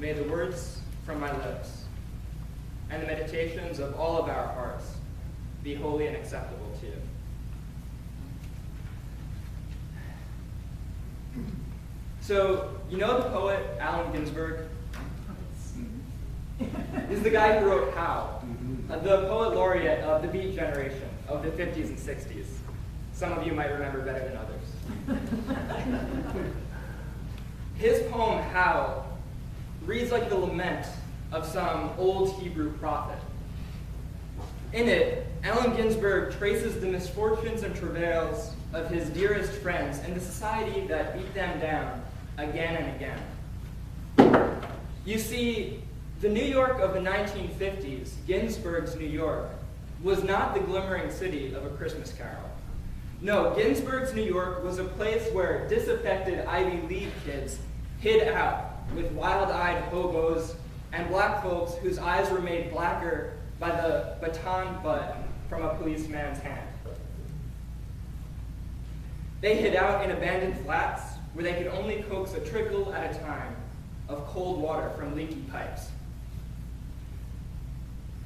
may the words from my lips and the meditations of all of our hearts be holy and acceptable to you. So, you know the poet Allen Ginsberg? He's the guy who wrote How, the poet laureate of the Beat generation of the 50s and 60s. Some of you might remember better than others. His poem, How, reads like the lament of some old Hebrew prophet. In it, Allen Ginsberg traces the misfortunes and travails of his dearest friends and the society that beat them down again and again. You see, the New York of the 1950s, Ginsberg's New York, was not the glimmering city of A Christmas Carol. No, Ginsberg's New York was a place where disaffected Ivy League kids hid out with wild-eyed hobos and black folks whose eyes were made blacker by the baton butt from a policeman's hand. They hid out in abandoned flats where they could only coax a trickle at a time of cold water from leaky pipes.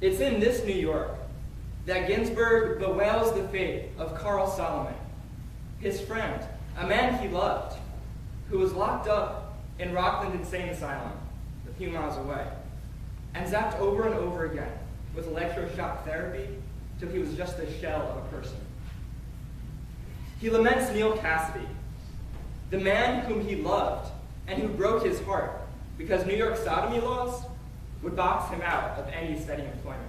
It's in this New York that Ginsberg bewails the fate of Carl Solomon, his friend, a man he loved, who was locked up in Rockland Insane Asylum, a few miles away, and zapped over and over again with electroshock therapy till he was just a shell of a person. He laments Neil Cassidy, the man whom he loved and who broke his heart because New York sodomy laws would box him out of any steady employment.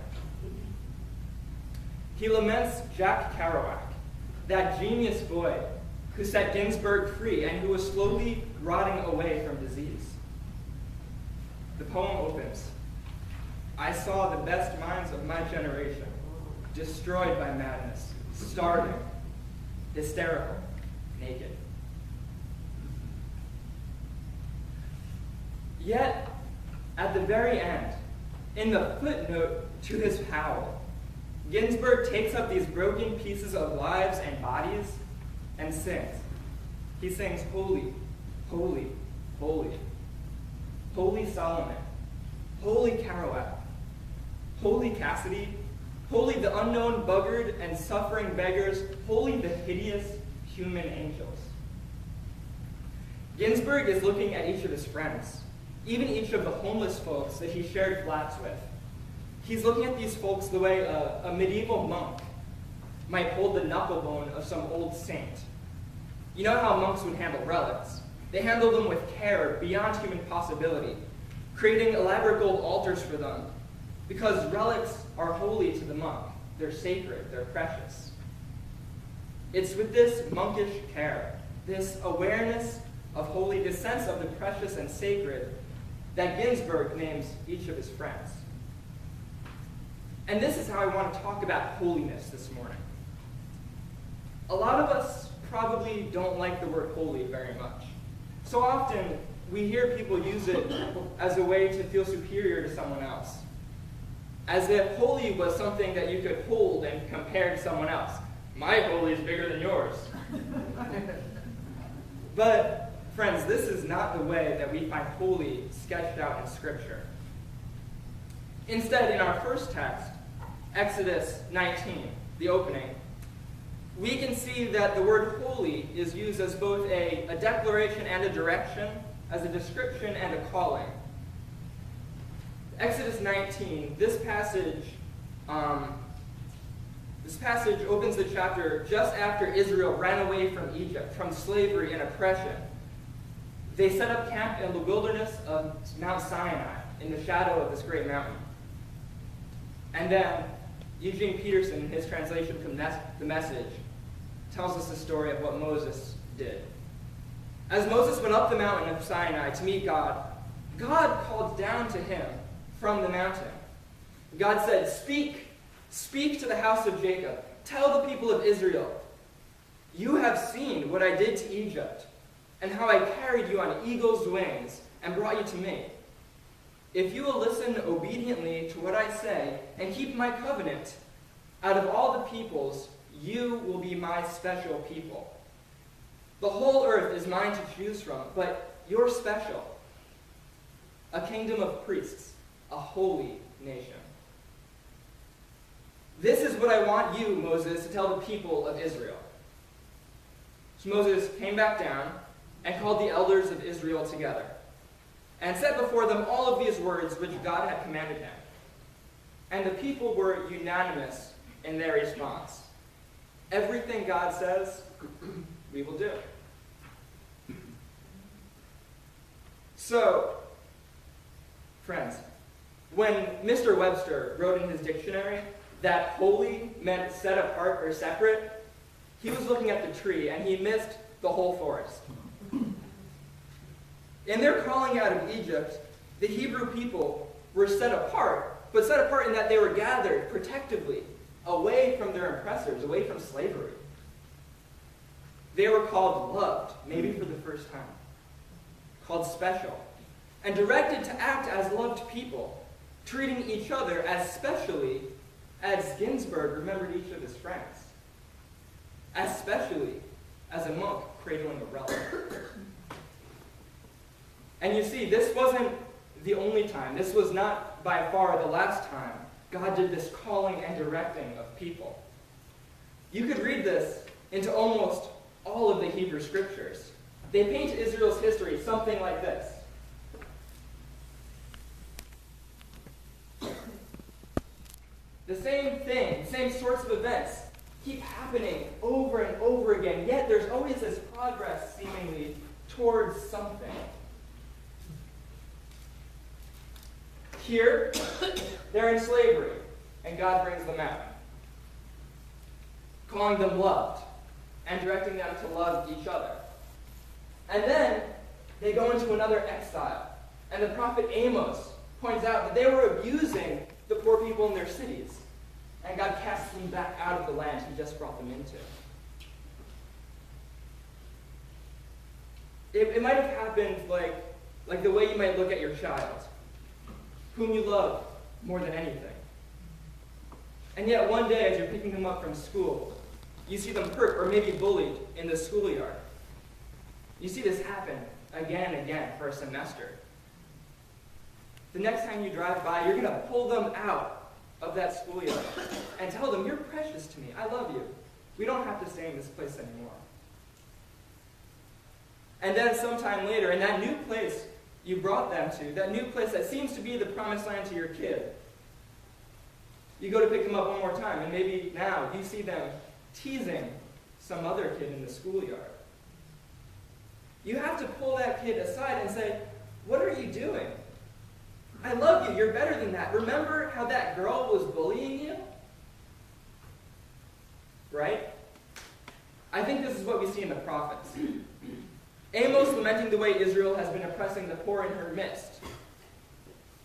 He laments Jack Kerouac, that genius boy who set Ginsberg free and who was slowly rotting away from disease. The poem opens, "I saw the best minds of my generation destroyed by madness, starving, hysterical, naked." Yet, at the very end, in the footnote to his Howl, Ginsberg takes up these broken pieces of lives and bodies and sings. He sings, "Holy, holy, holy. Holy Solomon, holy Kerouac, holy Cassidy, holy the unknown buggard and suffering beggars, holy the hideous human angels." Ginsberg is looking at each of his friends, even each of the homeless folks that he shared flats with. He's looking at these folks the way a medieval monk might hold the knucklebone of some old saint. You know how monks would handle relics? They handled them with care beyond human possibility, creating elaborate gold altars for them, because relics are holy to the monk. They're sacred, they're precious. It's with this monkish care, this awareness of holy, this sense of the precious and sacred, that Ginsberg names each of his friends. And this is how I want to talk about holiness this morning. A lot of us probably don't like the word holy very much. So often, we hear people use it as a way to feel superior to someone else. As if holy was something that you could hold and compare to someone else. My holy is bigger than yours. But, friends, this is not the way that we find holy sketched out in Scripture. Instead, in our first text, Exodus 19, the opening, we can see that the word holy is used as both a declaration and a direction, as a description and a calling. Exodus 19, this passage opens the chapter just after Israel ran away from Egypt, from slavery and oppression. They set up camp in the wilderness of Mount Sinai, in the shadow of this great mountain. And then Eugene Peterson, in his translation from The Message, tells us the story of what Moses did. As Moses went up the mountain of Sinai to meet God, God called down to him from the mountain. God said, Speak to the house of Jacob. Tell the people of Israel, you have seen what I did to Egypt, and how I carried you on eagle's wings and brought you to me. If you will listen obediently to what I say and keep my covenant, out of all the peoples, you will be my special people. The whole earth is mine to choose from, but you're special. a kingdom of priests, a holy nation. This is what I want you, Moses, to tell the people of Israel. So Moses came back down and called the elders of Israel together and set before them all of these words which God had commanded him. And the people were unanimous in their response. Everything God says, we will do. So, friends, when Mr. Webster wrote in his dictionary that holy meant set apart or separate, he was looking at the tree and he missed the whole forest. In their calling out of Egypt, the Hebrew people were set apart, but set apart in that they were gathered protectively away from their oppressors, away from slavery. They were called loved, maybe for the first time, called special, and directed to act as loved people, treating each other as specially as Ginsburg remembered each of his friends, as specially as a monk cradling a relic. And you see, this wasn't the only time. This was not by far the last time God did this calling and directing of people. You could read this into almost all of the Hebrew scriptures. They paint Israel's history something like this. The same thing, same sorts of events keep happening over and over again, yet there's always this progress, seemingly, towards something. Here, they're in slavery, and God brings them out, calling them loved, and directing them to love each other. And then, they go into another exile, and the prophet Amos points out that they were abusing the poor people in their cities, and God casts them back out of the land he just brought them into. It might have happened like the way you might look at your child, whom you love more than anything. And yet one day, as you're picking them up from school, you see them hurt or maybe bullied in the schoolyard. You see this happen again and again for a semester. The next time you drive by, you're going to pull them out of that schoolyard and tell them, "You're precious to me. I love you. We don't have to stay in this place anymore." And then sometime later, in that new place you brought them to, that new place that seems to be the promised land to your kid, you go to pick them up one more time, and maybe now you see them teasing some other kid in the schoolyard. You have to pull that kid aside and say, "What are you doing? I love you. You're better than that. Remember how that girl was bullying you?" Right? I think this is what we see in the prophets. Amos lamenting the way Israel has been oppressing the poor in her midst.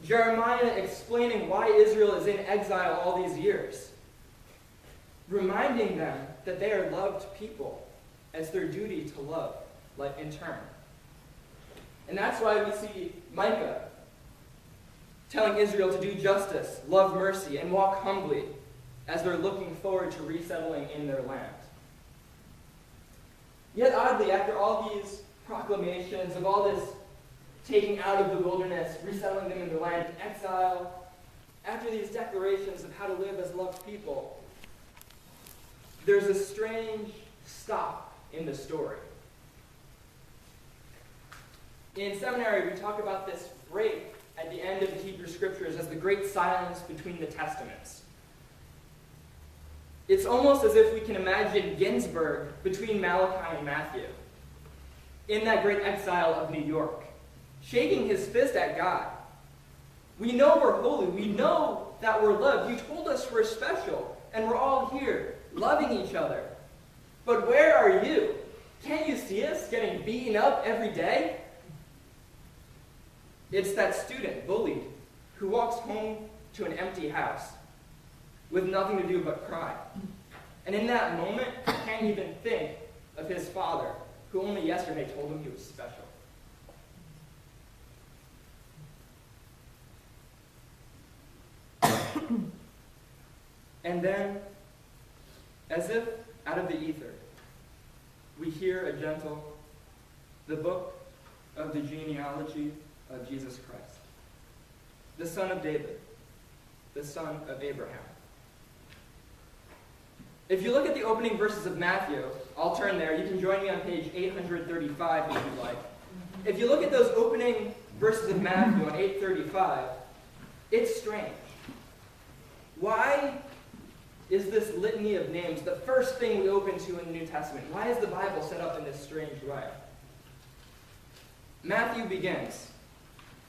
Jeremiah explaining why Israel is in exile all these years. Reminding them that they are loved people, as their duty to love in turn. And that's why we see Micah telling Israel to do justice, love mercy, and walk humbly as they're looking forward to resettling in their land. Yet oddly, after all these proclamations of all this taking out of the wilderness, resettling them in the land, exile, after these declarations of how to live as loved people, there's a strange stop in the story. In seminary, we talk about this break at the end of the Hebrew Scriptures as the great silence between the Testaments. It's almost as if we can imagine Ginsburg between Malachi and Matthew, in that great exile of New York, shaking his fist at God. We know we're holy. We know that we're loved. You told us we're special, and we're all here, loving each other. But where are you? Can't you see us getting beaten up every day? It's that student, bullied, who walks home to an empty house with nothing to do but cry. And in that moment, he can't even think of his father, who only yesterday told him he was special. And then, as if out of the ether, we hear a gentle, "The book of the genealogy of Jesus Christ." the son of David, the son of Abraham. If you look at the opening verses of Matthew, I'll turn there. You can join me on page 835 if you'd like. If you look at those opening verses of Matthew on 835, it's strange. Why is this litany of names the first thing we open to in the New Testament? Why is the Bible set up in this strange way? Matthew begins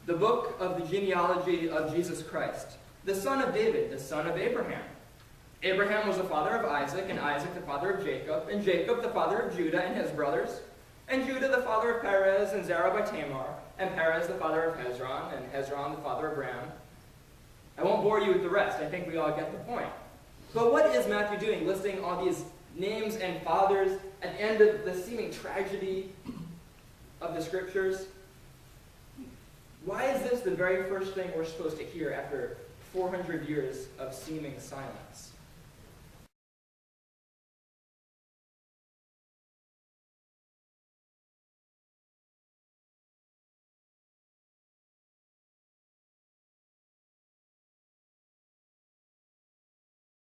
the book of the genealogy of Jesus Christ, the son of David, the son of Abraham. Abraham was the father of Isaac, and Isaac the father of Jacob, and Jacob the father of Judah and his brothers, and Judah the father of Perez, and Zerah by Tamar, and Perez the father of Hezron, and Hezron the father of Ram. I won't bore you with the rest. I think we all get the point. But what is Matthew doing, listing all these names and fathers at the end of the seeming tragedy of the Scriptures? Why is this the very first thing we're supposed to hear after 400 years of seeming silence?